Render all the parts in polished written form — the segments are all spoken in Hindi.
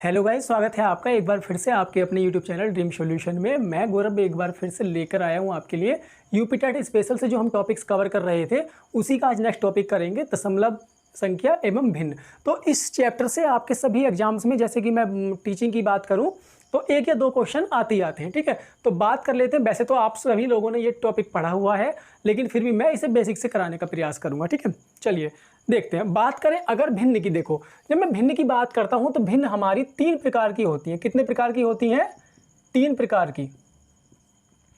हेलो गाइस, स्वागत है आपका एक बार फिर से आपके अपने यूट्यूब चैनल ड्रीम सॉल्यूशन में। मैं गौरव एक बार फिर से लेकर आया हूं आपके लिए यूपी टेट स्पेशल से जो हम टॉपिक्स कवर कर रहे थे उसी का आज नेक्स्ट टॉपिक करेंगे, दशमलव संख्या एवं भिन्न। तो इस चैप्टर से आपके सभी एग्जाम्स में, जैसे कि मैं टीचिंग की बात करूं तो एक या दो क्वेश्चन आते ही आते हैं। ठीक है, तो बात कर लेते हैं। वैसे तो आप सभी लोगों ने ये टॉपिक पढ़ा हुआ है, लेकिन फिर भी मैं इसे बेसिक से कराने का प्रयास करूंगा। ठीक है, चलिए देखते हैं। बात करें अगर भिन्न की, देखो जब मैं भिन्न की बात करता हूं तो भिन्न हमारी तीन प्रकार की होती है। कितने प्रकार की होती हैं? तीन प्रकार की।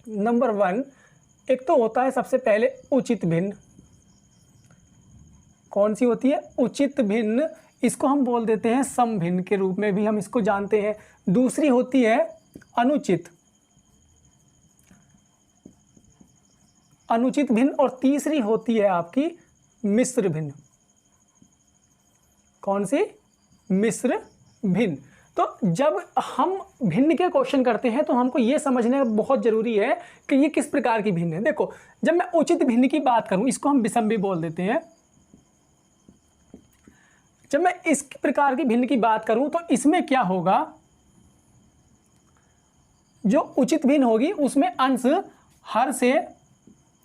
नंबर वन, एक तो होता है सबसे पहले उचित भिन्न। कौन सी होती है? उचित भिन्न। इसको हम बोल देते हैं सम भिन्न के रूप में भी हम इसको जानते हैं। दूसरी होती है अनुचित अनुचित भिन्न, और तीसरी होती है आपकी मिश्र भिन्न। कौन सी? मिश्र भिन्न। तो जब हम भिन्न के क्वेश्चन करते हैं तो हमको ये समझना बहुत जरूरी है कि ये किस प्रकार की भिन्न है। देखो, जब मैं उचित भिन्न की बात करूं, इसको हम विषम भी बोल देते हैं। जब मैं इस प्रकार की भिन्न की बात करूं तो इसमें क्या होगा? जो उचित भिन्न होगी उसमें अंश हर से,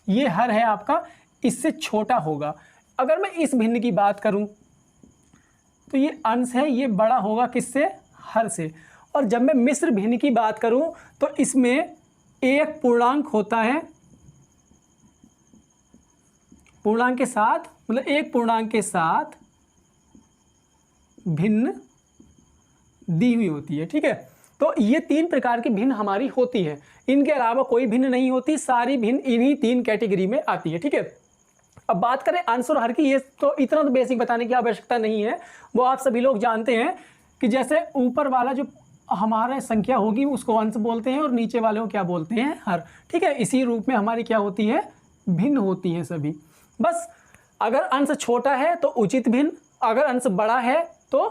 ये हर है आपका, इससे छोटा होगा। अगर मैं इस भिन्न की बात करूं तो ये अंश है, ये बड़ा होगा किससे? हर से। और जब मैं मिश्र भिन्न की बात करूं तो इसमें एक पूर्णांक होता है, पूर्णांक के साथ, मतलब एक पूर्णांक के साथ भिन्न दी हुई होती है। ठीक है, तो ये तीन प्रकार की भिन्न हमारी होती है। इनके अलावा कोई भिन्न नहीं होती, सारी भिन्न इन्हीं तीन कैटेगरी में आती है। ठीक है, अब बात करें अंश और हर की, ये तो इतना तो बेसिक बताने की आवश्यकता नहीं है, वो आप सभी लोग जानते हैं कि जैसे ऊपर वाला जो हमारा संख्या होगी उसको अंश बोलते हैं और नीचे वाले को क्या बोलते हैं? हर। ठीक है, इसी रूप में हमारी क्या होती है? भिन्न होती हैं सभी। बस अगर अंश छोटा है तो उचित भिन्न, अगर अंश बड़ा है तो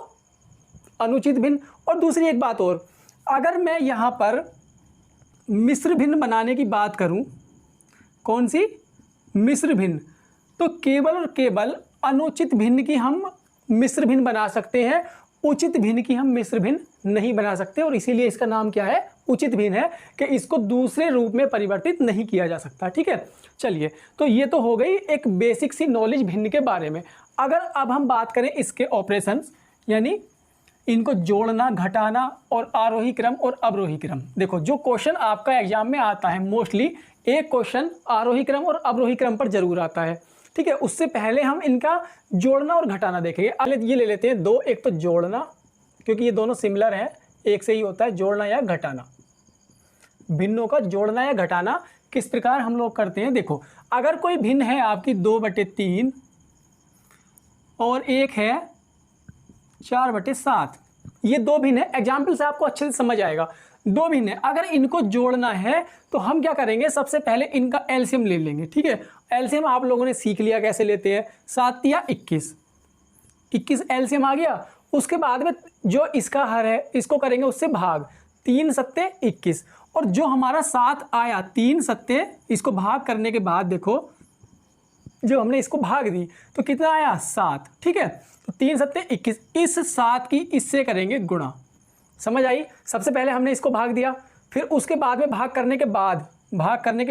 अनुचित भिन्न। और दूसरी एक बात और, अगर मैं यहाँ पर मिश्र भिन्न बनाने की बात करूँ, कौन सी? मिश्र भिन्न, तो केवल और केवल अनुचित भिन्न की हम मिश्र भिन्न बना सकते हैं, उचित भिन्न की हम मिश्र भिन्न नहीं बना सकते। और इसीलिए इसका नाम क्या है? उचित भिन्न है, कि इसको दूसरे रूप में परिवर्तित नहीं किया जा सकता। ठीक है, चलिए, तो ये तो हो गई एक बेसिक सी नॉलेज भिन्न के बारे में। अगर अब हम बात करें इसके ऑपरेशंस, यानी इनको जोड़ना, घटाना और आरोही क्रम और अवरोही क्रम। देखो, जो क्वेश्चन आपका एग्जाम में आता है मोस्टली एक क्वेश्चन आरोही क्रम और अवरोही क्रम पर जरूर आता है। ठीक है, उससे पहले हम इनका जोड़ना और घटाना देखेंगे। अगले ये ले लेते हैं दो, एक तो जोड़ना, क्योंकि ये दोनों सिमिलर हैं, एक से ही होता है जोड़ना या घटाना। भिन्नों का जोड़ना या घटाना किस प्रकार हम लोग करते हैं? देखो, अगर कोई भिन्न है आपकी 2/3 और एक है 4/7, ये दो भिन्न है। एग्जाम्पल से आपको अच्छे से समझ आएगा। दो भिन्न है, अगर इनको जोड़ना है तो हम क्या करेंगे? सबसे पहले इनका एलसीएम ले लेंगे। ठीक है, एलसीएम आप लोगों ने सीख लिया कैसे लेते हैं। 7 या 21, 21 एलसीएम आ गया। उसके बाद में जो इसका हर है इसको करेंगे उससे भाग, 3 सत्ते 21, और जो हमारा 7 आया, 3 सत्ते, इसको भाग करने के बाद देखो जो हमने इसको भाग दी तो कितना आया? 7। ठीक है, तो 3 सत्ते 21, इस 7 की इससे करेंगे गुणा। समझ आई? सबसे पहले हमने इसको भाग दिया, फिर उसके बाद में भाग करने के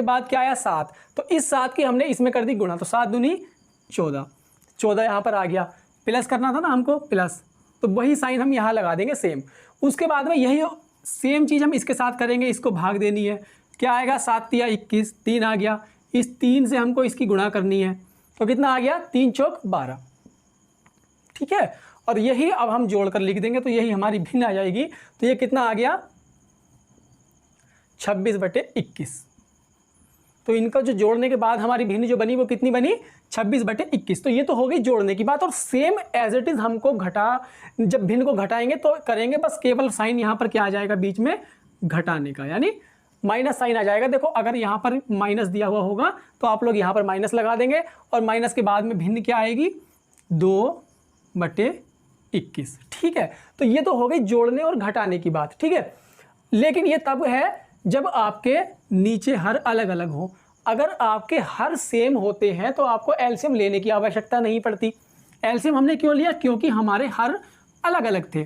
बाद क्या आया? 7। तो इस 7 की हमने इसमें कर दी गुणा, तो 7 दूनी 14, 14 यहाँ पर आ गया। प्लस करना था ना हमको, प्लस, तो वही साइन हम यहाँ लगा देंगे सेम। उसके बाद में यही सेम चीज़ हम इसके साथ करेंगे, इसको भाग देनी है। क्या आएगा? 7 या 21, 3 आ गया। इस 3 से हमको इसकी गुणा करनी है, तो कितना आ गया? 3 चौक 12। ठीक है, और यही अब हम जोड़कर लिख देंगे तो यही हमारी भिन्न आ जाएगी। तो ये कितना आ गया? 26/21। तो इनका जो जोड़ने के बाद हमारी भिन्न जो बनी वो कितनी बनी? 26/21। तो ये तो हो गई जोड़ने की बात। और सेम एज इट इज हमको जब भिन्न को घटाएंगे तो करेंगे, बस केवल साइन यहाँ पर क्या आ जाएगा बीच में? घटाने का, यानी माइनस साइन आ जाएगा। देखो, अगर यहाँ पर माइनस दिया हुआ होगा तो आप लोग यहाँ पर माइनस लगा देंगे, और माइनस के बाद में भिन्न क्या आएगी? 2/21। ठीक है, तो ये तो हो गई जोड़ने और घटाने की बात। ठीक है, लेकिन ये तब है जब आपके नीचे हर अलग अलग हो। अगर आपके हर सेम होते हैं तो आपको एलसीएम लेने की आवश्यकता नहीं पड़ती। एलसीएम हमने क्यों लिया? क्योंकि हमारे हर अलग अलग थे।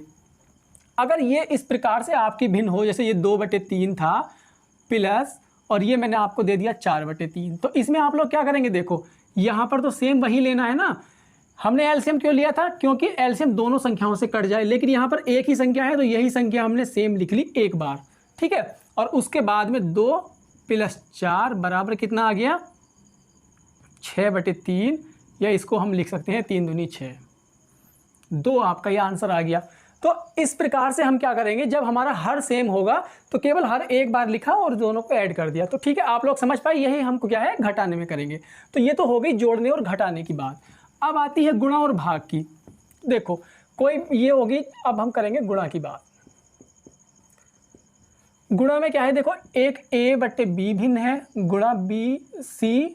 अगर ये इस प्रकार से आपकी भिन्न हो, जैसे ये 2/3 था प्लस और ये मैंने आपको दे दिया 4/3, तो इसमें आप लोग क्या करेंगे, देखो यहाँ पर तो सेम वही लेना है ना। हमने एलसीएम क्यों लिया था, क्योंकि एलसीएम दोनों संख्याओं से कट जाए, लेकिन यहाँ पर एक ही संख्या है तो यही संख्या हमने सेम लिख ली एक बार, ठीक है। और उसके बाद में 2 + 4 बराबर कितना आ गया, 6/3, या इसको हम लिख सकते हैं 3 दूनी 6, 2 आपका ये आंसर आ गया। तो इस प्रकार से हम क्या करेंगे, जब हमारा हर सेम होगा तो केवल हर एक बार लिखा और दोनों को ऐड कर दिया। तो ठीक है, आप लोग समझ पाए, यही हमको क्या है घटाने में करेंगे। तो ये तो हो गई जोड़ने और घटाने की बात। अब आती है गुणा और भाग की। देखो कोई ये होगी, अब हम करेंगे गुणा की बात। गुणा में क्या है, देखो एक a/b भिन्न है गुणा bc/d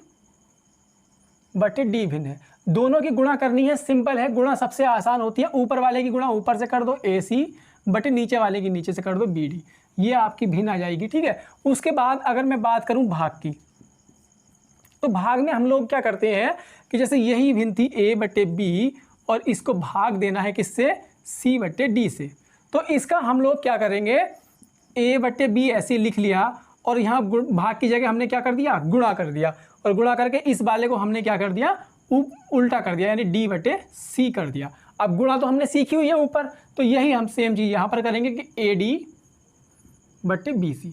भिन्न है। दोनों की गुणा करनी है, सिंपल है, गुणा सबसे आसान होती है। ऊपर वाले की गुणा ऊपर से कर दो ac बटे नीचे वाले की नीचे से कर दो bd, ये आपकी भिन्न आ जाएगी, ठीक है। उसके बाद अगर मैं बात करूं भाग की, तो भाग में हम लोग क्या करते हैं कि जैसे यही भिन्न थी a/b और इसको भाग देना है किससे, c/d से। तो इसका हम लोग क्या करेंगे, a/b ऐसे लिख लिया और यहाँ भाग की जगह हमने क्या कर दिया, गुणा कर दिया, और गुणा करके इस वाले को हमने क्या कर दिया, उल्टा कर दिया, यानी d/c कर दिया। अब गुणा तो हमने सीखी हुई है ऊपर, तो यही हम सेम चीज़ यहाँ पर करेंगे कि ad/bc,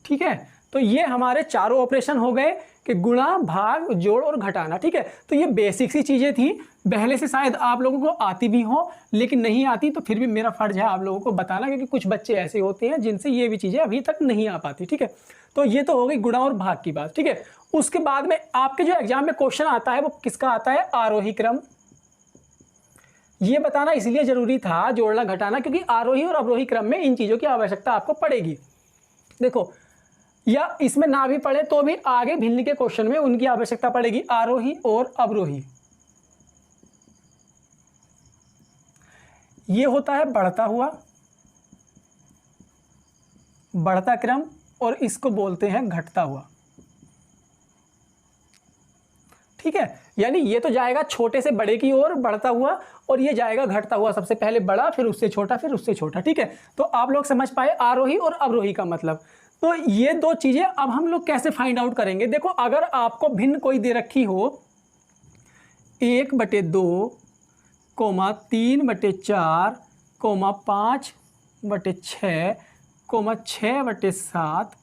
ठीक है। तो ये हमारे चारों ऑपरेशन हो गए कि गुणा, भाग, जोड़ और घटाना, ठीक है। तो ये बेसिक सी चीज़ें थी, पहले से शायद आप लोगों को आती भी हो, लेकिन नहीं आती तो फिर भी मेरा फर्ज है आप लोगों को बताना, क्योंकि कुछ बच्चे ऐसे होते हैं जिनसे ये भी चीज़ें अभी तक नहीं आ पाती, ठीक है। तो ये तो हो गई गुणा और भाग की बात, ठीक है। उसके बाद में आपके जो एग्जाम में क्वेश्चन आता है वो किसका आता है, आरोही क्रम। ये बताना इसलिए जरूरी था जोड़ना घटाना, क्योंकि आरोही और अवरोही क्रम में इन चीज़ों की आवश्यकता आपको पड़ेगी। देखो, या इसमें ना भी पढ़े तो भी आगे भिन्न के क्वेश्चन में उनकी आवश्यकता पड़ेगी, आरोही और अवरोही। ये होता है बढ़ता क्रम, और इसको बोलते हैं घटता हुआ, ठीक है। यानी ये तो जाएगा छोटे से बड़े की ओर बढ़ता हुआ, और ये जाएगा घटता हुआ, सबसे पहले बड़ा फिर उससे छोटा फिर उससे छोटा, ठीक है। तो आप लोग समझ पाए आरोही और अवरोही का मतलब। तो ये दो चीजें अब हम लोग कैसे फाइंड आउट करेंगे। देखो, अगर आपको भिन्न कोई दे रखी हो 1/2, 3/4, 5/6, 6/7,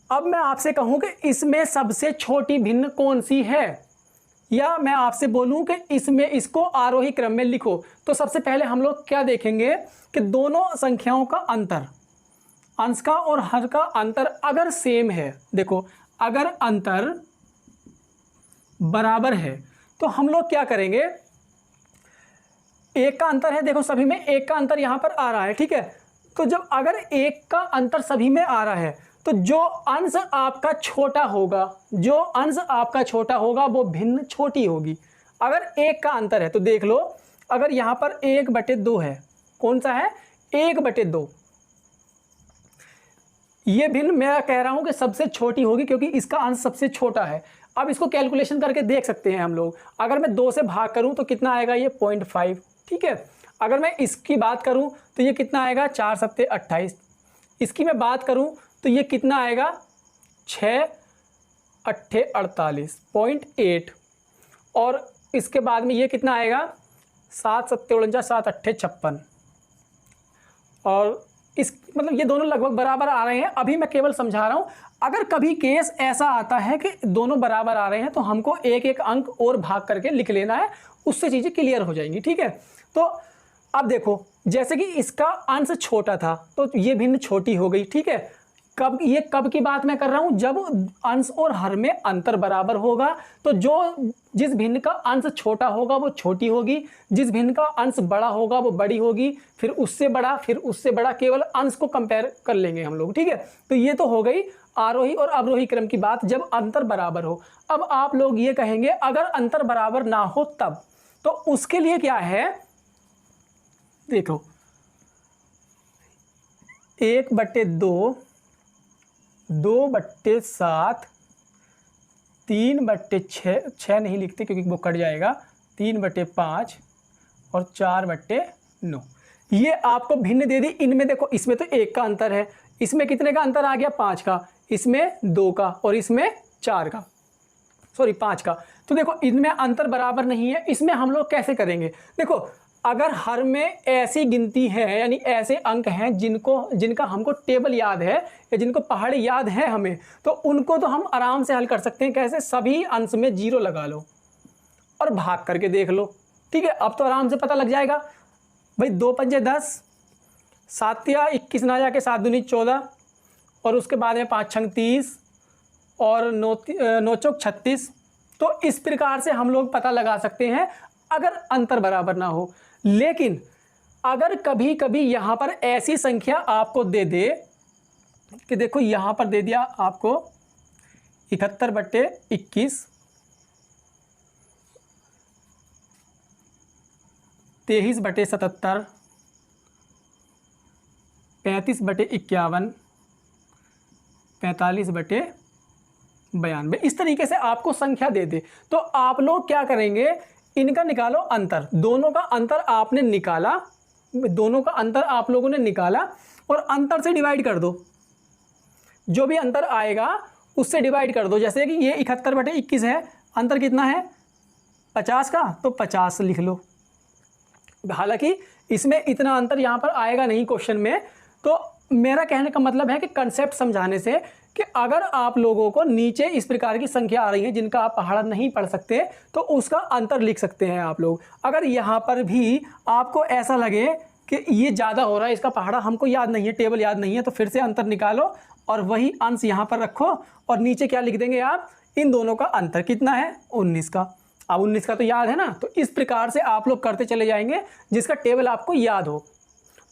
अब मैं आपसे कहूं कि इसमें सबसे छोटी भिन्न कौन सी है, या मैं आपसे बोलूं कि इसमें इसको आरोही क्रम में लिखो, तो सबसे पहले हम लोग क्या देखेंगे कि दोनों संख्याओं का अंतर, अंश का और हर का अंतर अगर सेम है, देखो अगर अंतर बराबर है तो हम लोग क्या करेंगे, एक का अंतर है, देखो सभी में एक का अंतर यहां पर आ रहा है, ठीक है। तो जब अगर एक का अंतर सभी में आ रहा है तो जो अंश आपका छोटा होगा वो भिन्न छोटी होगी। अगर एक का अंतर है तो देख लो, अगर यहां पर 1/2 है, कौन सा है, 1/2, ये भिन्न मैं कह रहा हूं कि सबसे छोटी होगी, क्योंकि इसका अंश सबसे छोटा है। अब इसको कैलकुलेशन करके देख सकते हैं हम लोग। अगर मैं 2 से भाग करूं तो कितना आएगा, ये 0.5, ठीक है। अगर मैं इसकी बात करूं तो ये कितना आएगा, 4 × 7 = 28। इसकी मैं बात करूं तो ये कितना आएगा, 6 × 8 = 48.8, और इसके बाद में ये कितना आएगा, 7 × 7 = 49, 7 × 8 = 56, और इस मतलब ये दोनों लगभग बराबर आ रहे हैं। अभी मैं केवल समझा रहा हूं, अगर कभी केस ऐसा आता है कि दोनों बराबर आ रहे हैं तो हमको एक एक अंक और भाग करके लिख लेना है, उससे चीज़ें क्लियर हो जाएंगी, ठीक है। तो अब देखो, जैसे कि इसका अंश छोटा था तो ये भिन्न छोटी हो गई, ठीक है। कब की बात मैं कर रहा हूं, जब अंश और हर में अंतर बराबर होगा, तो जिस भिन्न का अंश छोटा होगा वो छोटी होगी, जिस भिन्न का अंश बड़ा होगा वो बड़ी होगी, फिर उससे बड़ा, फिर उससे बड़ा, केवल अंश को कंपेयर कर लेंगे हम लोग, ठीक है। तो ये तो हो गई आरोही और अवरोही क्रम की बात, जब अंतर बराबर हो। अब आप लोग ये कहेंगे अगर अंतर बराबर ना हो तब, तो उसके लिए क्या है, देखो 1/2, 2/7, 3/6, 6 नहीं लिखते क्योंकि वो कट जाएगा, 3/5 और 4/9। ये आपको भिन्न दे दी। इनमें देखो, इसमें तो 1 का अंतर है, इसमें कितने का अंतर आ गया, 5 का, इसमें 2 का और इसमें 4 का, सॉरी 5 का। तो देखो इनमें अंतर बराबर नहीं है। इसमें हम लोग कैसे करेंगे, देखो अगर हर में ऐसी गिनती है, यानी ऐसे अंक हैं जिनका हमको टेबल याद है या जिनको पहाड़ी याद है हमें, तो उनको तो हम आराम से हल कर सकते हैं। कैसे, सभी अंश में 0 लगा लो और भाग करके देख लो। ठीक है, अब तो आराम से पता लग जाएगा भाई। 2 पंजे 10, 7 या 21 ना जाके 7 दूनी 14 और उसके बाद में 5 छंग 30 और 9 चौक 36। तो इस प्रकार से हम लोग पता लगा सकते हैं अगर अंतर बराबर ना हो। लेकिन अगर कभी कभी यहाँ पर ऐसी संख्या आपको दे दे कि देखो यहाँ पर दे दिया आपको 71/21, 23/77, 35/51, 45/92, इस तरीके से आपको संख्या दे दे, तो आप लोग क्या करेंगे, इनका निकालो अंतर। दोनों का अंतर आपने निकाला, दोनों का अंतर आप लोगों ने निकाला और अंतर से डिवाइड कर दो। जो भी अंतर आएगा उससे डिवाइड कर दो। जैसे कि ये 71/21 है, अंतर कितना है 50 का, तो 50 लिख लो। हालांकि इसमें इतना अंतर यहाँ पर आएगा नहीं क्वेश्चन में। तो मेरा कहने का मतलब है कि कंसेप्ट समझाने से कि अगर आप लोगों को नीचे इस प्रकार की संख्या आ रही है जिनका आप पहाड़ा नहीं पढ़ सकते, तो उसका अंतर लिख सकते हैं आप लोग। अगर यहाँ पर भी आपको ऐसा लगे कि ये ज़्यादा हो रहा है, इसका पहाड़ा हमको याद नहीं है, टेबल याद नहीं है, तो फिर से अंतर निकालो और वही अंश यहाँ पर रखो और नीचे क्या लिख देंगे आप, इन दोनों का अंतर कितना है 19 का। अब 19 का तो याद है ना, तो इस प्रकार से आप लोग करते चले जाएंगे जिसका टेबल आपको याद हो।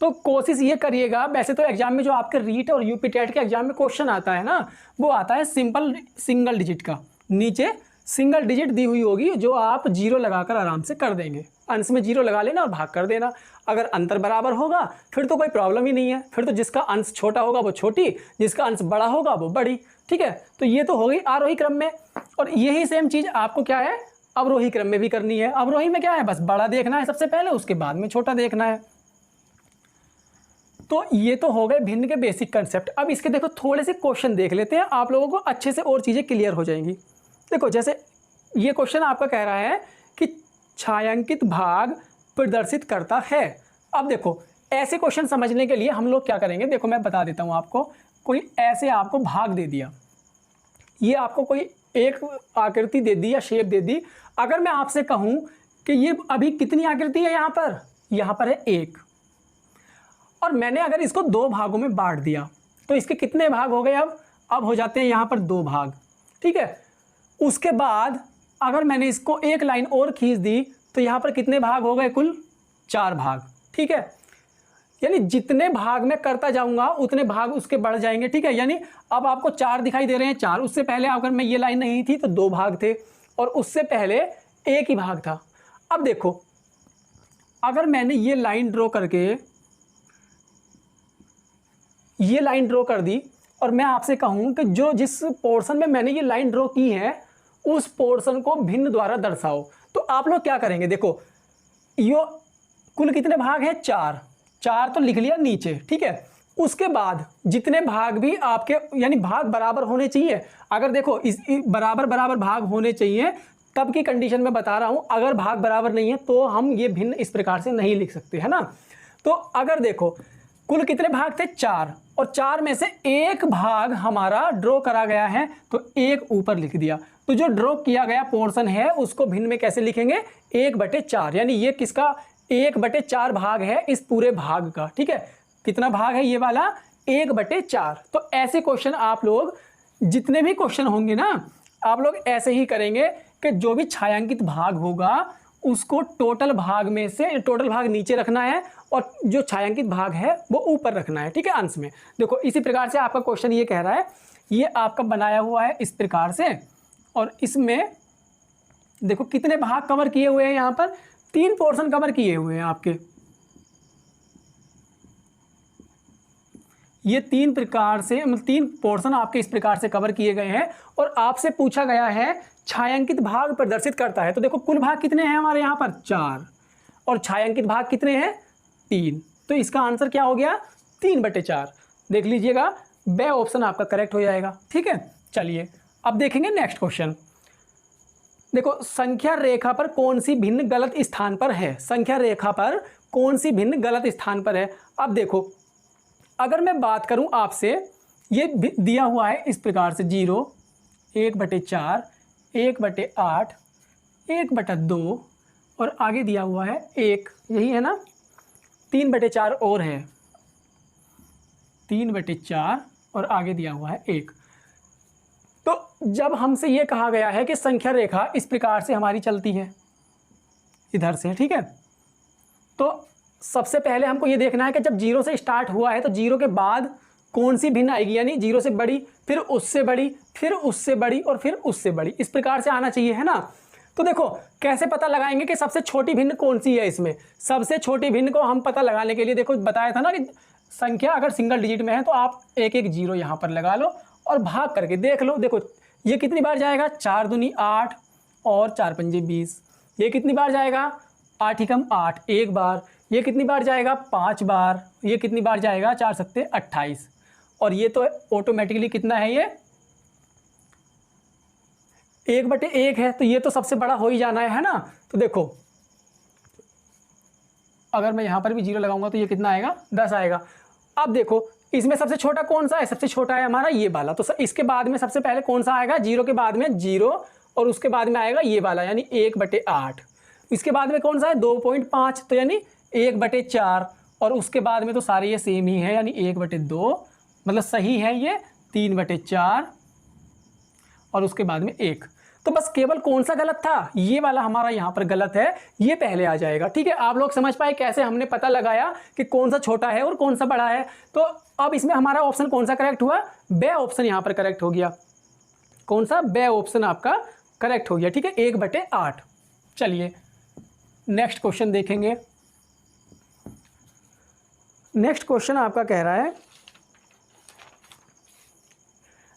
तो कोशिश ये करिएगा, वैसे तो एग्जाम में जो आपके रीट और यूपी टेट के एग्जाम में क्वेश्चन आता है ना, वो आता है सिंपल सिंगल डिजिट का, नीचे सिंगल डिजिट दी हुई होगी जो आप 0 लगाकर आराम से कर देंगे। अंश में 0 लगा लेना और भाग कर देना। अगर अंतर बराबर होगा फिर तो कोई प्रॉब्लम ही नहीं है, फिर तो जिसका अंश छोटा होगा वो छोटी, जिसका अंश बड़ा होगा वो बड़ी। ठीक है, तो ये तो हो गई आरोही क्रम में। और यही सेम चीज़ आपको क्या है अवरोही क्रम में भी करनी है। अवरोही में क्या है, बस बड़ा देखना है सबसे पहले, उसके बाद में छोटा देखना है। तो ये तो हो गए भिन्न के बेसिक कंसेप्ट। अब इसके देखो थोड़े से क्वेश्चन देख लेते हैं, आप लोगों को अच्छे से और चीज़ें क्लियर हो जाएंगी। देखो जैसे ये क्वेश्चन आपका कह रहा है कि छायांकित भाग प्रदर्शित करता है। अब देखो ऐसे क्वेश्चन समझने के लिए हम लोग क्या करेंगे, देखो मैं बता देता हूँ आपको। कोई ऐसे आपको भाग दे दिया, ये आपको कोई एक आकृति दे दी या शेप दे दी। अगर मैं आपसे कहूँ कि ये अभी कितनी आकृति है, यहाँ पर है 1, और मैंने अगर इसको 2 भागों में बांट दिया तो इसके कितने भाग हो गए, अब हो जाते हैं यहाँ पर 2 भाग। ठीक है, उसके बाद अगर मैंने इसको एक लाइन और खींच दी तो यहाँ पर कितने भाग हो गए, कुल 4 भाग। ठीक है, यानी जितने भाग मैं करता जाऊंगा उतने भाग उसके बढ़ जाएंगे। ठीक है, यानी अब आपको 4 दिखाई दे रहे हैं, 4। उससे पहले अगर मैं ये लाइन नहीं थी तो 2 भाग थे और उससे पहले 1 ही भाग था। अब देखो अगर मैंने ये लाइन ड्रॉ कर दी और मैं आपसे कहूं कि जो जिस पोर्शन में मैंने ये लाइन ड्रॉ की है उस पोर्शन को भिन्न द्वारा दर्शाओ, तो आप लोग क्या करेंगे, देखो यो कुल कितने भाग हैं, 4 तो लिख लिया नीचे। ठीक है, उसके बाद जितने भाग भी आपके, यानी भाग बराबर होने चाहिए। अगर देखो इस बराबर भाग होने चाहिए, तब की कंडीशन में बता रहा हूं। अगर भाग बराबर नहीं है तो हम ये भिन्न इस प्रकार से नहीं लिख सकते, है ना। तो अगर देखो कुल कितने भाग थे, 4, और 4 में से 1 भाग हमारा ड्रॉ करा गया है तो 1 ऊपर लिख दिया। तो जो ड्रॉ किया गया पोर्शन है उसको भिन्न में कैसे लिखेंगे, 1/4, यानी ये किसका 1/4 भाग है इस पूरे भाग का। ठीक है, कितना भाग है ये वाला, 1/4। तो ऐसे क्वेश्चन आप लोग जितने भी क्वेश्चन होंगे ना, आप लोग ऐसे ही करेंगे कि जो भी छायांकित भाग होगा उसको टोटल भाग में से टोटल भाग नीचे रखना है और जो छायांकित भाग है वो ऊपर रखना है। ठीक है, अंश में। देखो इसी प्रकार से आपका क्वेश्चन ये कह रहा है, ये आपका बनाया हुआ है इस प्रकार से, और इसमें देखो कितने भाग कवर किए हुए हैं, यहाँ पर 3 पोर्शन कवर किए हुए हैं आपके। ये 3 प्रकार से, मतलब 3 पोर्शन आपके इस प्रकार से कवर किए गए हैं और आपसे पूछा गया है छायांकित भाग प्रदर्शित करता है। तो देखो कुल भाग कितने हैं हमारे यहाँ पर, 4, और छायांकित भाग कितने हैं, 3। तो इसका आंसर क्या हो गया 3/4। देख लीजिएगा, बे ऑप्शन आपका करेक्ट हो जाएगा। ठीक है, चलिए अब देखेंगे नेक्स्ट क्वेश्चन। देखो, संख्या रेखा पर कौन सी भिन्न गलत स्थान पर है। संख्या रेखा पर कौन सी भिन्न गलत स्थान पर है। अब देखो, अगर मैं बात करूं आपसे, ये दिया हुआ है इस प्रकार से 0, 1/4, 1/8, 1/2 और आगे दिया हुआ है 1, यही है ना, 3/4 और है, 3/4 और आगे दिया हुआ है 1। तो जब हमसे ये कहा गया है कि संख्या रेखा इस प्रकार से हमारी चलती है इधर से, ठीक है, तो सबसे पहले हमको ये देखना है कि जब 0 से स्टार्ट हुआ है तो 0 के बाद कौन सी भिन्न आएगी, यानी 0 से बड़ी, फिर उससे बड़ी, फिर उससे बड़ी और फिर उससे बड़ी, इस प्रकार से आना चाहिए, है ना। तो देखो कैसे पता लगाएंगे कि सबसे छोटी भिन्न कौन सी है। इसमें सबसे छोटी भिन्न को हम पता लगाने के लिए, देखो बताया था ना कि संख्या अगर सिंगल डिजिट में है तो आप 1-1 0 यहाँ पर लगा लो और भाग करके देख लो। देखो ये कितनी बार जाएगा, 4 दूनी 8 और 4 पंजे 20। ये कितनी बार जाएगा, 8 ही कम 8 एक बार। ये कितनी बार जाएगा, 5 बार। ये कितनी बार जाएगा, 4 सत्ते 28। और ये तो ऑटोमेटिकली कितना है, ये 1/1 है, तो ये तो सबसे बड़ा हो ही जाना है ना। तो देखो अगर मैं यहाँ पर भी 0 लगाऊंगा तो ये कितना आएगा, 10 आएगा। अब देखो इसमें सबसे छोटा कौन सा है, सबसे छोटा है हमारा ये वाला। तो इसके बाद में सबसे पहले कौन सा आएगा, 0 के बाद में 0 और उसके बाद में आएगा ये वाला यानी 1/8। इसके बाद में कौन सा है, 2.5, तो यानी 1/4 और उसके बाद में तो सारे ये सेम ही है यानी 1/2, मतलब सही है ये 3/4 और उसके बाद में 1। तो बस केवल कौन सा गलत था, ये वाला हमारा यहाँ पर गलत है, ये पहले आ जाएगा। ठीक है, आप लोग समझ पाए कैसे हमने पता लगाया कि कौन सा छोटा है और कौन सा बड़ा है। तो अब इसमें हमारा ऑप्शन कौन सा करेक्ट हुआ, बे ऑप्शन यहाँ पर करेक्ट हो गया। कौन सा, बे ऑप्शन आपका करेक्ट हो गया। ठीक है, 1/8। चलिए नेक्स्ट क्वेश्चन देखेंगे। नेक्स्ट क्वेश्चन आपका कह रहा है,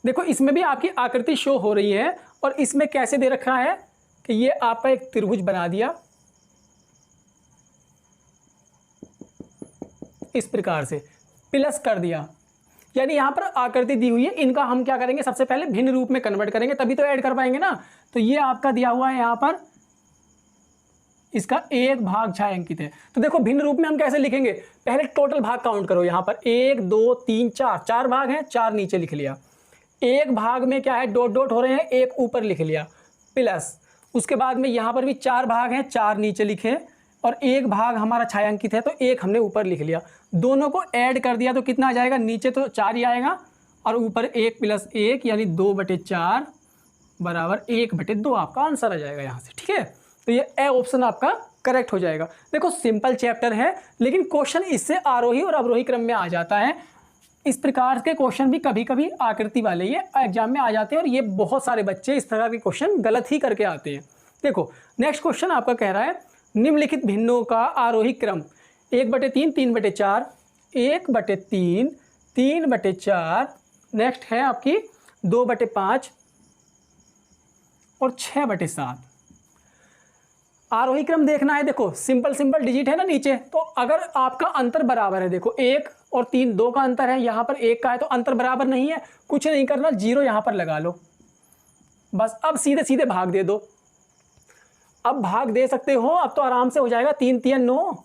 देखो इसमें भी आपकी आकृति शो हो रही है और इसमें कैसे दे रखा है कि ये आपका एक त्रिभुज बना दिया इस प्रकार से, प्लस कर दिया, यानी यहां पर आकृति दी हुई है। इनका हम क्या करेंगे, सबसे पहले भिन्न रूप में कन्वर्ट करेंगे तभी तो ऐड कर पाएंगे ना। तो ये आपका दिया हुआ है यहां पर, इसका 1 भाग छायांकित है। तो देखो भिन्न रूप में हम कैसे लिखेंगे, पहले टोटल भाग काउंट करो। यहां पर 1 2 3 4, 4 भाग हैं, 4 नीचे लिख लिया। 1 भाग में क्या है, डॉट डॉट हो रहे हैं, 1 ऊपर लिख लिया, प्लस उसके बाद में यहाँ पर भी 4 भाग हैं, 4 नीचे लिखे और 1 भाग हमारा छायांकित है तो 1 हमने ऊपर लिख लिया। दोनों को ऐड कर दिया तो कितना आ जाएगा, नीचे तो 4 ही आएगा और ऊपर 1 + 1 यानी 2/4 बराबर 1/2 आपका आंसर आ जाएगा यहाँ से। ठीक है, तो ये ए ऑप्शन आपका करेक्ट हो जाएगा। देखो सिंपल चैप्टर है लेकिन क्वेश्चन इससे आरोही और अवरोही क्रम में आ जाता है। इस प्रकार के क्वेश्चन भी कभी कभी आकृति वाले ये एग्जाम में आ जाते हैं और ये बहुत सारे बच्चे इस प्रकार के क्वेश्चन गलत ही करके आते हैं। देखो नेक्स्ट क्वेश्चन आपका कह रहा है, निम्नलिखित भिन्नों का आरोही क्रम 1/3, 3/4, 1/3, 3/4, नेक्स्ट है आपकी 2/5 और 6/7। आरोही क्रम देखना है। देखो सिंपल सिंपल डिजिट है ना नीचे, तो अगर आपका अंतर बराबर है, देखो 1 और 3 2 का अंतर है, यहाँ पर 1 का है तो अंतर बराबर नहीं है, कुछ नहीं करना, 0 यहाँ पर लगा लो बस। अब सीधे सीधे भाग दे दो, अब भाग दे सकते हो, अब तो आराम से हो जाएगा। 3 3 9,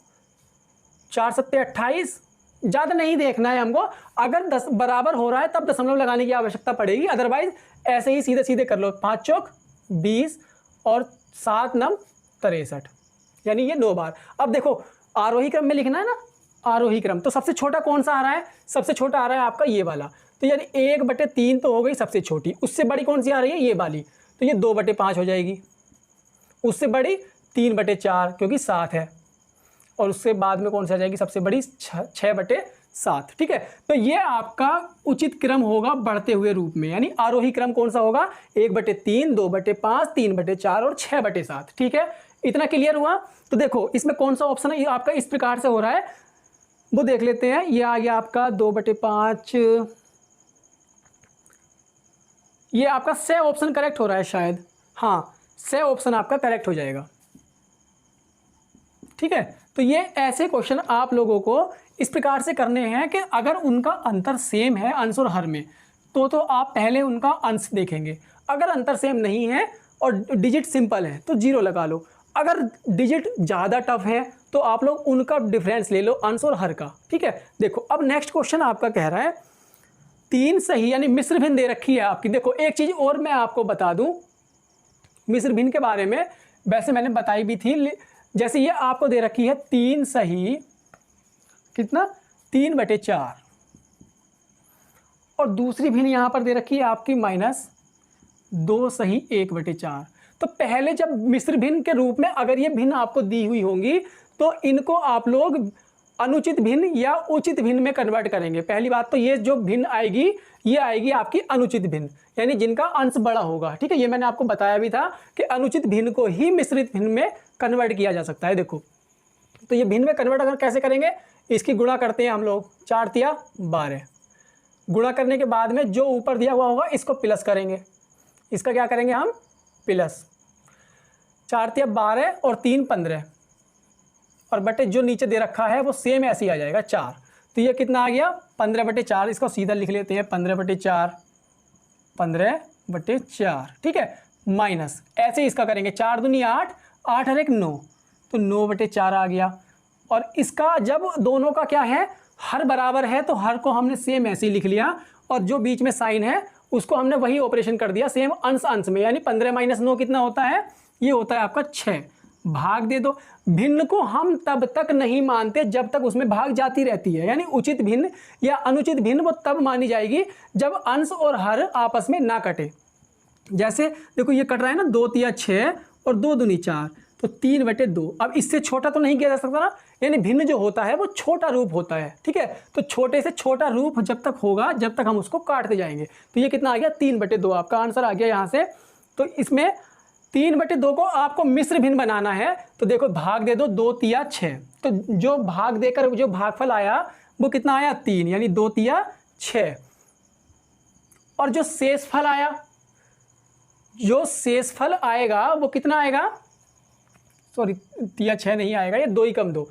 4 7 28, ज़्यादा नहीं देखना है हमको। अगर 10 बराबर हो रहा है तब दशमलव लगाने की आवश्यकता पड़ेगी, अदरवाइज ऐसे ही सीधे सीधे कर लो। 5 चौक 20 और 7 9 63, यानी ये 9 बार। अब देखो आरोही क्रम में लिखना है ना, आरोही क्रम, तो सबसे छोटा कौन सा आ रहा है, सबसे छोटा आ रहा है आपका ये वाला, तो यानी 1/3 तो हो गई सबसे छोटी। उससे बड़ी कौन सी आ रही है, ये वाली, तो ये 2/5 हो जाएगी। उससे बड़ी 3/4 क्योंकि 7 है, और उससे बाद में कौन सी आ जाएगी सबसे बड़ी, 6/7। ठीक है, तो ये आपका उचित क्रम होगा बढ़ते हुए रूप में, यानी आरोही क्रम कौन सा होगा, 1/3, 2/5, 3/4 और 6/7। ठीक है, इतना क्लियर हुआ। तो देखो इसमें कौन सा ऑप्शन है, ये आपका इस प्रकार से हो रहा है, वो देख लेते हैं। ये आ गया आपका 2/5, ये आपका से ऑप्शन करेक्ट हो रहा है शायद, हाँ से ऑप्शन आपका करेक्ट हो जाएगा। ठीक है, तो ये ऐसे क्वेश्चन आप लोगों को इस प्रकार से करने हैं कि अगर उनका अंतर सेम है अंश और हर में तो आप पहले उनका अंश देखेंगे। अगर अंतर सेम नहीं है और डिजिट सिंपल है तो 0 लगा लो। अगर डिजिट ज़्यादा टफ है तो आप लोग उनका डिफरेंस ले लो अंश और हर का। ठीक है, देखो अब नेक्स्ट क्वेश्चन आपका कह रहा है 3 सही यानी मिश्र भिन्न दे रखी है आपकी। देखो एक चीज़ और मैं आपको बता दूं मिश्र भिन्न के बारे में, वैसे मैंने बताई भी थी। जैसे ये आपको दे रखी है 3 सही कितना 3/4 और दूसरी भिन्न यहाँ पर दे रखी है आपकी -2 सही 1/4। तो पहले जब मिश्र भिन्न के रूप में अगर ये भिन्न आपको दी हुई होंगी तो इनको आप लोग अनुचित भिन्न या उचित भिन्न में कन्वर्ट करेंगे। पहली बात तो ये जो भिन्न आएगी ये आएगी आपकी अनुचित भिन्न यानी जिनका अंश बड़ा होगा। ठीक है, ये मैंने आपको बताया भी था कि अनुचित भिन्न को ही मिश्रित भिन्न में कन्वर्ट किया जा सकता है। देखो तो ये भिन्न में कन्वर्ट अगर कैसे करेंगे, इसकी गुणा करते हैं हम लोग 4 तिया 12। गुणा करने के बाद में जो ऊपर दिया हुआ होगा इसको प्लस करेंगे, इसका क्या करेंगे हम प्लस 4 तिया 12 और 3 15 और बटे जो नीचे दे रखा है वो सेम ऐसे ही आ जाएगा 4। तो ये कितना आ गया 15/4। इसको सीधा लिख लेते हैं 15/4 15/4। ठीक है, माइनस ऐसे इसका करेंगे 4 दूनी 8 8 और 1 9 तो 9/4 आ गया। और इसका जब दोनों का क्या है हर बराबर है तो हर को हमने सेम ऐसे ही लिख लिया और जो बीच में साइन है उसको हमने वही ऑपरेशन कर दिया सेम अंश अंश में। यानी 15 - 9 कितना होता है, ये होता है आपका 6। भाग दे दो। भिन्न को हम तब तक नहीं मानते जब तक उसमें भाग जाती रहती है। यानी उचित भिन्न या अनुचित भिन्न वो तब मानी जाएगी जब अंश और हर आपस में ना कटे। जैसे देखो ये कट रहा है ना 2 तिया 6 और 2 दूनी 4 तो 3/2। अब इससे छोटा तो नहीं किया जा सकता ना, यानी भिन्न जो होता है वो छोटा रूप होता है। ठीक है, तो छोटे से छोटा रूप जब तक होगा जब तक हम उसको काटते जाएंगे। तो ये कितना आ गया 3/2 आपका आंसर आ गया यहाँ से। तो इसमें 3/2 को आपको मिश्र भिन्न बनाना है तो देखो भाग दे दो 2 तिया 6। तो जो भाग देकर जो भागफल आया वो कितना आया 3 यानी 2 तिया 6। और जो शेषफल आया, जो शेषफल आएगा वो कितना आएगा, सॉरी तिया 6 नहीं आएगा, ये 2 ही कम 2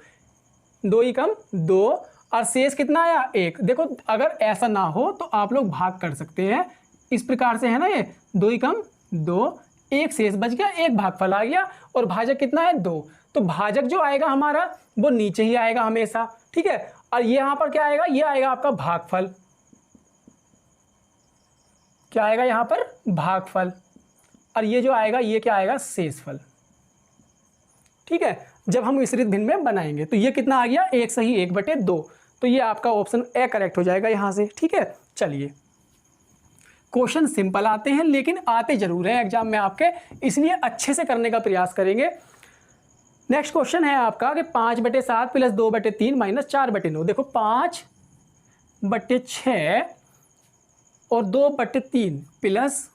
2 ही कम 2 और शेष कितना आया 1। देखो अगर ऐसा ना हो तो आप लोग भाग कर सकते हैं इस प्रकार से, है ना, ये 2 ही कम 2 1 शेष बच गया, 1 भागफल आ गया और भाजक कितना है 2। तो भाजक जो आएगा हमारा वो नीचे ही आएगा हमेशा। ठीक है, और ये यहाँ पर क्या आएगा, ये आएगा आपका भागफल। क्या आएगा यहाँ पर भागफल और ये जो आएगा ये क्या आएगा शेषफल। ठीक है, जब हम मिश्रित भिन्न में बनाएंगे तो ये कितना आ गया 1 सही 1/2। तो ये आपका ऑप्शन ए करेक्ट हो जाएगा यहाँ से। ठीक है, चलिए क्वेश्चन सिंपल आते हैं लेकिन आते जरूर हैं एग्जाम में आपके, इसलिए अच्छे से करने का प्रयास करेंगे। नेक्स्ट क्वेश्चन है आपका कि 5/7 प्लस 2/3 माइनस 4/9। देखो 5/6 और 2/3 प्लस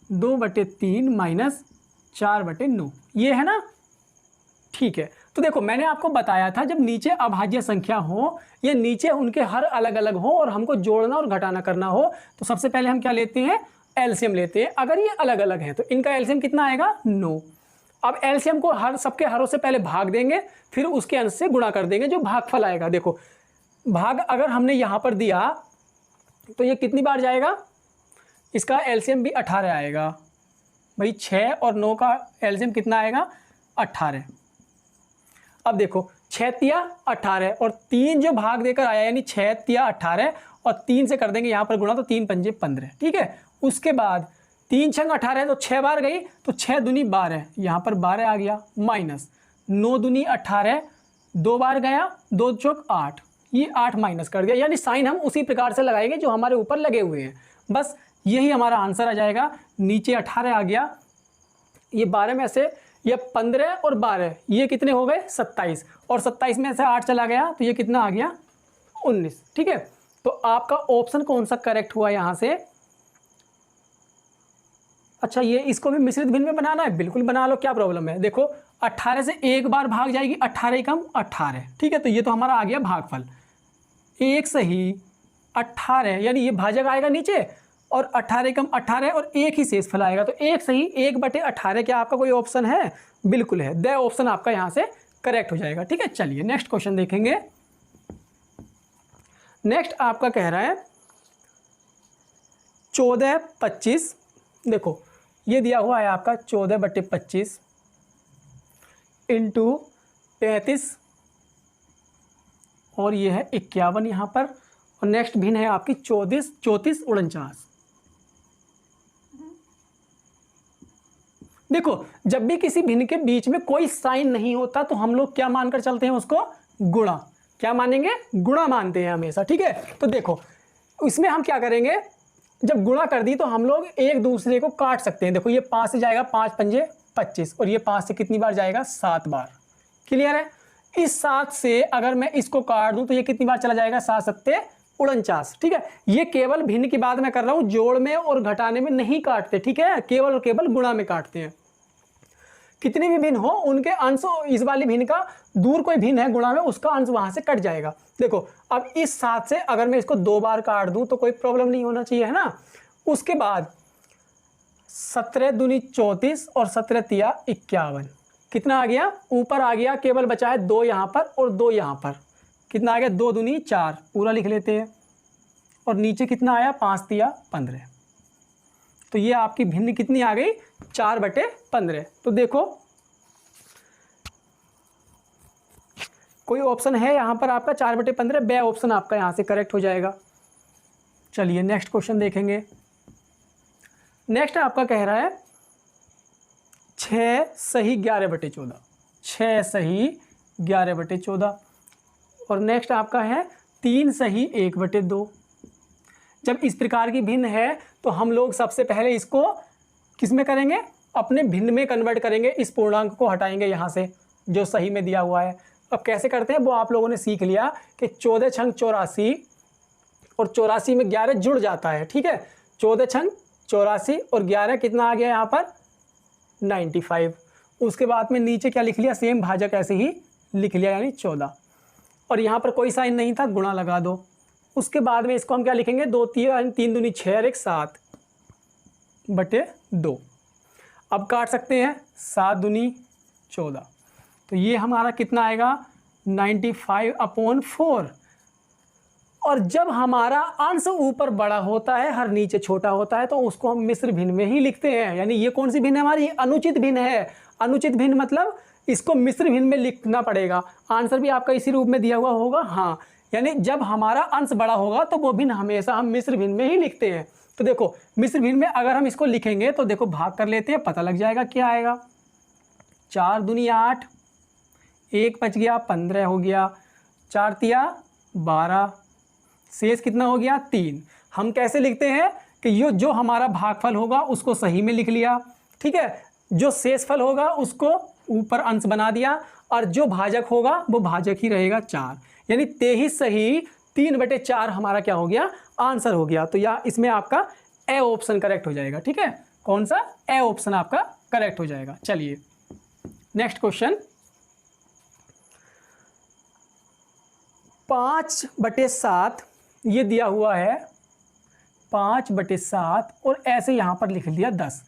2/3 माइनस 4/9 ये है ना। ठीक है, तो देखो मैंने आपको बताया था जब नीचे अभाज्य संख्या हो या नीचे उनके हर अलग अलग हो और हमको जोड़ना और घटाना करना हो तो सबसे पहले हम क्या लेते हैं एलसीएम लेते हैं। अगर ये अलग अलग है तो इनका एलसीएम कितना आएगा 9। अब एलसीएम को हर सबके हरों से पहले भाग देंगे फिर उसके अंश से गुणा कर देंगे जो भागफल आएगा। देखो भाग अगर हमने यहाँ पर दिया तो ये कितनी बार जाएगा, इसका एलसीएम भी 18 आएगा भाई। 6 और 9 का एलसीएम कितना आएगा 18। अब देखो 6 तिया 18 और 3 जो भाग देकर आया यानी 6 तिया 18 और 3 से कर देंगे यहाँ पर गुणा तो 3 पंजे 15। ठीक है, उसके बाद 3 छंग 18 तो 6 बार गई तो 6 दूनी 12 यहाँ पर 12 आ गया माइनस 9 दूनी 18 2 बार गया 2 चौक 8 ये 8 माइनस कर दिया। यानी साइन हम उसी प्रकार से लगाएंगे जो हमारे ऊपर लगे हुए हैं, बस यही हमारा आंसर आ जाएगा। नीचे 18 आ गया, ये 12 में से ये 15 और 12 ये कितने हो गए 27 और 27 में से 8 चला गया तो ये कितना आ गया 19। ठीक है, तो आपका ऑप्शन कौन सा करेक्ट हुआ यहाँ से। अच्छा ये इसको भी मिश्रित भिन्न में बनाना है, बिल्कुल बना लो, क्या प्रॉब्लम है। देखो 18 से एक बार भाग जाएगी 18 कम 18। ठीक है, तो ये तो हमारा आ गया भागफल 1 सही 18 यानी ये भाजक आएगा नीचे और 18 कम 18 और 1 ही शेषफल आएगा तो 1 सही 1/18। क्या आपका कोई ऑप्शन है, बिल्कुल है, द ऑप्शन आपका यहाँ से करेक्ट हो जाएगा। ठीक है, चलिए नेक्स्ट क्वेश्चन देखेंगे। नेक्स्ट आपका कह रहा है 14/25। देखो ये दिया हुआ है आपका 14/25 इंटू 35 और ये है 51 यहाँ पर। और नेक्स्ट भिन्न है आपकी 34/49। देखो जब भी किसी भिन्न के बीच में कोई साइन नहीं होता तो हम लोग क्या मानकर चलते हैं उसको, गुणा। क्या मानेंगे, गुणा मानते हैं हमेशा, ठीक है। तो देखो इसमें हम क्या करेंगे, जब गुणा कर दी तो हम लोग एक दूसरे को काट सकते हैं। देखो ये 5 से जाएगा 5 पंजे 25 और ये 5 से कितनी बार जाएगा, 7 बार। क्लियर है। इस 7 से अगर मैं इसको काट दूं तो ये कितनी बार चला जाएगा, 7 सत्ते 49। ठीक है, ये केवल भिन्न की बात मैं कर रहा हूं, जोड़ में और घटाने में नहीं काटते, ठीक है, केवल और केवल गुणा में काटते हैं। कितने भी भिन्न हो उनके अंश, इस वाली भिन्न का दूर कोई भिन्न है गुणा में, उसका अंश वहां से कट जाएगा। देखो अब इस 7 से अगर मैं इसको 2 बार काट दूं तो कोई प्रॉब्लम नहीं होना चाहिए, है ना। उसके बाद 17 दूनी 34 और 17 तिया 51, कितना आ गया, ऊपर आ गया, केवल बचा है 2 यहाँ पर और 2 यहाँ पर। कितना आ गया, 2 दूनी 4, पूरा लिख लेते हैं। और नीचे कितना आया, 5 तिया 15। तो ये आपकी भिन्न कितनी आ गई, 4/15। तो देखो कोई ऑप्शन है यहाँ पर आपका 4/15, बे ऑप्शन आपका यहाँ से करेक्ट हो जाएगा। चलिए नेक्स्ट क्वेश्चन देखेंगे। नेक्स्ट आपका कह रहा है 6 सही 11/14, 6 सही 11/14। और नेक्स्ट आपका है 3 सही 1/2। जब इस प्रकार की भिन्न है तो हम लोग सबसे पहले इसको किस में करेंगे, अपने भिन्न में कन्वर्ट करेंगे। इस पूर्णांक को हटाएंगे यहाँ से जो सही में दिया हुआ है। अब कैसे करते हैं वो आप लोगों ने सीख लिया कि 14 छंग 84 और 84 में 11 जुड़ जाता है, ठीक है। 14 छंग 84 और 11 कितना आ गया यहाँ पर, 95। उसके बाद में नीचे क्या लिख लिया, सेम भाजक ऐसे ही लिख लिया, यानी 14। और यहाँ पर कोई साइन नहीं था, गुणा लगा दो। उसके बाद में इसको हम क्या लिखेंगे, 2 3 दूनी 6 और 1 7/2। अब काट सकते हैं, 7 दूनी 14। तो ये हमारा कितना आएगा, 95/4। और जब हमारा अंश ऊपर बड़ा होता है, हर नीचे छोटा होता है, तो उसको हम मिश्र भिन्न में ही लिखते हैं। यानी ये कौन सी भिन्न है हमारी, अनुचित भिन्न है। अनुचित भिन्न मतलब इसको मिश्र भिन्न में लिखना पड़ेगा। आंसर भी आपका इसी रूप में दिया हुआ होगा, हाँ। यानी जब हमारा अंश बड़ा होगा तो वो भिन्न हमेशा हम मिश्र भिन्न में ही लिखते हैं। तो देखो मिश्र भिन्न में अगर हम इसको लिखेंगे तो देखो भाग कर लेते हैं, पता लग जाएगा क्या आएगा। 4 दूनी 8, 1 बच गया, 15 हो गया, 4 तिया 12, शेष कितना हो गया, 3। हम कैसे लिखते हैं कि ये जो हमारा भागफल होगा उसको सही में लिख लिया, ठीक है। जो शेषफल होगा उसको ऊपर अंश बना दिया और जो भाजक होगा वो भाजक ही रहेगा 4। यानी 23 सही 3/4 हमारा क्या हो गया, आंसर हो गया। तो या इसमें आपका ए ऑप्शन करेक्ट हो जाएगा, ठीक है। कौन सा, ए ऑप्शन आपका करेक्ट हो जाएगा। चलिए नेक्स्ट क्वेश्चन, 5/7 ये दिया हुआ है, 5/7 और ऐसे यहां पर लिख लिया 10।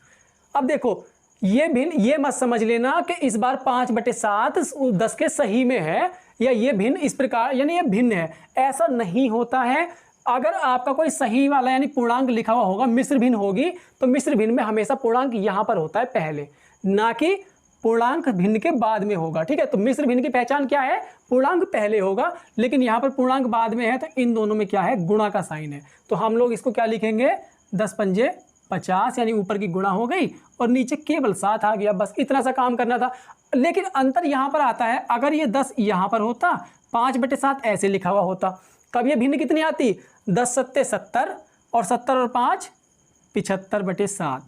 अब देखो ये भिन्न, ये मत समझ लेना कि इस बार 5/7 10 के सही में है या ये भिन्न इस प्रकार, यानी ये भिन्न है, ऐसा नहीं होता है। अगर आपका कोई सही वाला यानी पूर्णांक लिखा हुआ होगा, मिश्र भिन्न होगी, तो मिश्र भिन्न में हमेशा पूर्णांक यहां पर होता है पहले, ना कि पूर्णांक भिन्न के बाद में होगा, ठीक है। तो मिश्र भिन्न की पहचान क्या है, पूर्णांक पहले होगा, लेकिन यहाँ पर पूर्णांक बाद में है, तो इन दोनों में क्या है, गुणा का साइन है। तो हम लोग इसको क्या लिखेंगे, 10 पंजे 50, यानी ऊपर की गुणा हो गई और नीचे केवल 7 आ गया। बस इतना सा काम करना था। लेकिन अंतर यहाँ पर आता है, अगर ये 10 यहाँ पर होता, 5/7 ऐसे लिखा हुआ होता, कब ये भिन्न कितनी आती, 10 सत्ते 70 और 70 और 5 75/7,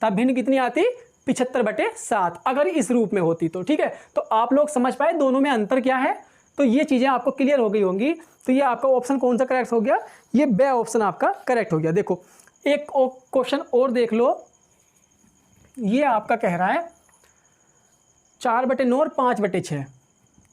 तब भिन्न कितनी आती, 75/7, अगर इस रूप में होती तो, ठीक है। तो आप लोग समझ पाए दोनों में अंतर क्या है। तो ये चीज़ें आपको क्लियर हो गई होंगी। तो ये आपका ऑप्शन कौन सा करेक्ट हो गया, ये बे ऑप्शन आपका करेक्ट हो गया। देखो एक क्वेश्चन और देख लो, ये आपका कह रहा है 4/9 और 5/6,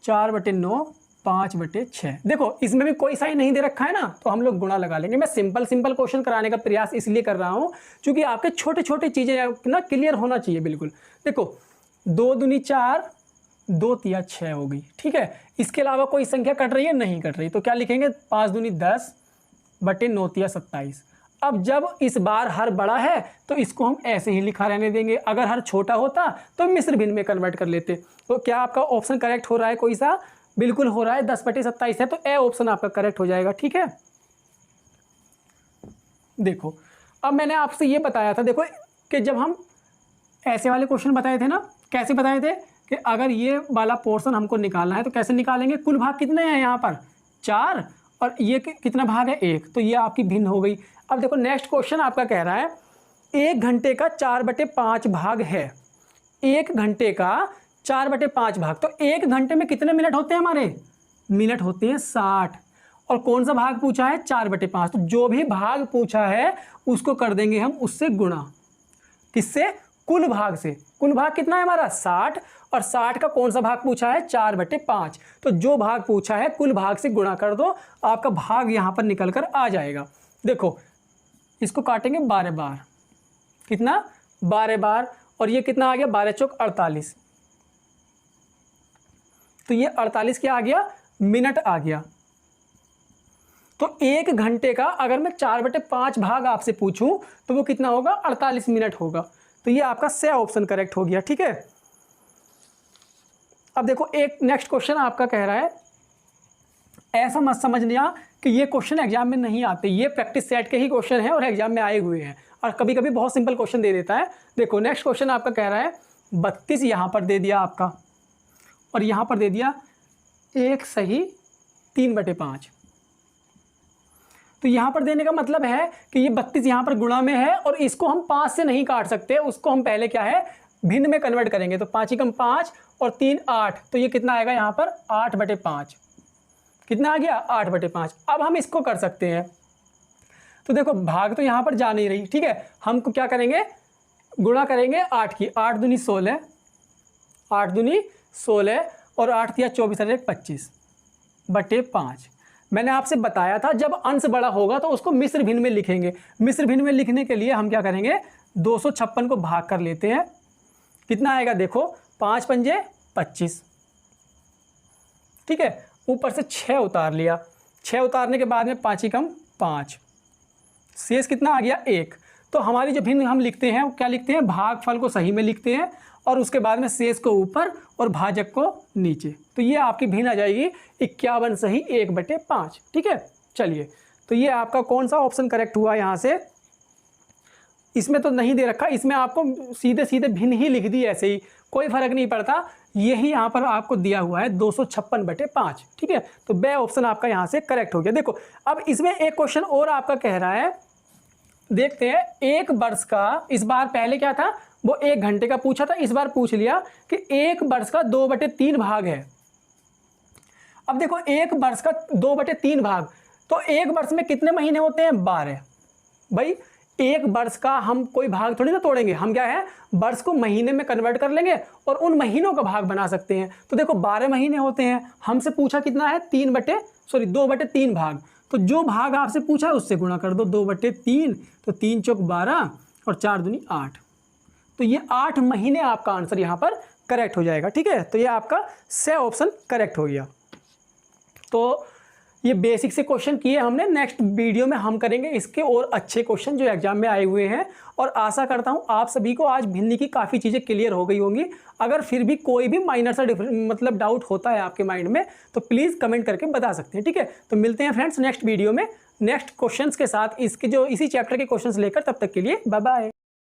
4/9 5/6। देखो इसमें भी कोई साइन नहीं दे रखा है ना, तो हम लोग गुणा लगा लेंगे। मैं सिंपल क्वेश्चन कराने का प्रयास इसलिए कर रहा हूं क्योंकि आपके छोटे छोटे चीजें ना क्लियर होना चाहिए बिल्कुल। देखो 2 दूनी 4 2 तिया 6 हो गई, ठीक है। इसके अलावा कोई संख्या कट रही है? नहीं कट रही, तो क्या लिखेंगे 5 दूनी 10 बटे 9 तिया 27। अब जब इस बार हर बड़ा है तो इसको हम ऐसे ही लिखा रहने देंगे, अगर हर छोटा होता तो मिश्र भिन्न में कन्वर्ट कर लेते। तो क्या आपका ऑप्शन करेक्ट हो रहा है कोई सा? बिल्कुल हो रहा है, 10 बटे 27 है, तो ए ऑप्शन आपका करेक्ट हो जाएगा, ठीक है। देखो अब मैंने आपसे ये बताया था, देखो कि जब हम ऐसे वाले क्वेश्चन बताए थे ना, कैसे बताए थे कि अगर ये वाला पोर्शन हमको निकालना है तो कैसे निकालेंगे? कुल भाग कितने हैं यहाँ पर? 4, और ये कितना भाग है? 1, तो ये आपकी भिन्न हो गई। अब देखो नेक्स्ट क्वेश्चन आपका कह रहा है 1 घंटे का 4/5 भाग है। 1 घंटे का 4/5 भाग, तो 1 घंटे में कितने मिनट होते हैं हमारे? मिनट होते हैं 60। और कौन सा भाग पूछा है? 4/5। तो जो भी भाग पूछा है उसको कर देंगे हम उससे गुणा। किससे? कुल भाग से। कुल भाग कितना है हमारा? 60, और 60 का कौन सा भाग पूछा है? 4/5। तो जो भाग पूछा है कुल भाग से गुणा कर दो, आपका भाग यहां पर निकल कर आ जाएगा। देखो इसको काटेंगे 12 बार, कितना? 12 बार, और ये कितना आ गया? 12 चौक 48, तो ये 48 क्या आ गया? मिनट आ गया। तो 1 घंटे का अगर मैं 4/5 भाग आपसे पूछूं तो वो कितना होगा? 48 मिनट होगा। तो ये आपका सी ऑप्शन करेक्ट हो गया, ठीक है। अब देखो एक नेक्स्ट क्वेश्चन आपका कह रहा है, ऐसा मत समझना कि ये क्वेश्चन एग्जाम में नहीं आते, ये प्रैक्टिस सेट के ही क्वेश्चन है और एग्जाम में आए हुए हैं, और कभी कभी बहुत सिंपल क्वेश्चन दे देता है। देखो नेक्स्ट क्वेश्चन आपका कह रहा है 32 यहाँ पर दे दिया आपका, और यहाँ पर दे दिया 1 सही 3/5। तो यहाँ पर देने का मतलब है कि ये 32 यहाँ पर गुणा में है, और इसको हम 5 से नहीं काट सकते, उसको हम पहले क्या है? भिन्न में कन्वर्ट करेंगे। तो 5 एकम 5 और 3 8, तो ये कितना आएगा यहाँ पर? 8/5। कितना आ गया? 8/5। अब हम इसको कर सकते हैं। तो देखो भाग तो यहाँ पर जा नहीं रही, ठीक है, हम क्या करेंगे? गुणा करेंगे 8 की, 8 दूनी 16, 8 दूनी 16, और 8 तिया 24 और 25/5। मैंने आपसे बताया था जब अंश बड़ा होगा तो उसको मिश्र भिन्न में लिखेंगे। मिश्र भिन्न में लिखने के लिए हम क्या करेंगे? 256 को भाग कर लेते हैं, कितना आएगा? देखो 5 पंजे 25, ठीक है, ऊपर से 6 उतार लिया, 6 उतारने के बाद में 5 एकम 5, शेष कितना आ गया? 1। तो हमारी जो भिन्न हम लिखते हैं वो क्या लिखते हैं? भागफल को सही में लिखते हैं, और उसके बाद में शेष को ऊपर और भाजक को नीचे। तो ये आपकी भिन्न आ जाएगी 51 सही 1/5, ठीक है। चलिए, तो ये आपका कौन सा ऑप्शन करेक्ट हुआ यहाँ से? इसमें तो नहीं दे रखा, इसमें आपको सीधे सीधे भिन्न ही लिख दी, ऐसे ही कोई फर्क नहीं पड़ता। यही यहाँ पर आपको दिया हुआ है 256/5, ठीक है। तो बे ऑप्शन आपका यहाँ से करेक्ट हो गया। देखो अब इसमें एक क्वेश्चन और आपका कह रहा है, देखते हैं। 1 वर्ष का, इस बार पहले क्या था? वो 1 घंटे का पूछा था, इस बार पूछ लिया कि 1 वर्ष का 2/3 भाग है। अब देखो 1 वर्ष का 2/3 भाग, तो 1 वर्ष में कितने महीने होते हैं? 12। भाई 1 वर्ष का हम कोई भाग थोड़ी ना तोड़ेंगे, हम क्या है? वर्ष को महीने में कन्वर्ट कर लेंगे और उन महीनों का भाग बना सकते हैं। तो देखो 12 महीने होते हैं, हमसे पूछा कितना है? 2/3 भाग। तो जो भाग आपसे पूछा है उससे गुणा कर दो 2/3, तो 3 चौक 12 और 4 दूनी 8, तो ये 8 महीने आपका आंसर यहाँ पर करेक्ट हो जाएगा, ठीक है। तो ये आपका सी ऑप्शन करेक्ट हो गया। तो ये बेसिक से क्वेश्चन किए हमने, नेक्स्ट वीडियो में हम करेंगे इसके और अच्छे क्वेश्चन जो एग्जाम में आए हुए हैं, और आशा करता हूँ आप सभी को आज भिन्न की काफ़ी चीज़ें क्लियर हो गई होंगी। अगर फिर भी कोई भी माइनर सा मतलब डाउट होता है आपके माइंड में तो प्लीज़ कमेंट करके बता सकते हैं, ठीक है। तो मिलते हैं फ्रेंड्स नेक्स्ट वीडियो में नेक्स्ट क्वेश्चंस के साथ, इसके जो इसी चैप्टर के क्वेश्चंस लेकर। तब तक के लिए बाय बाय।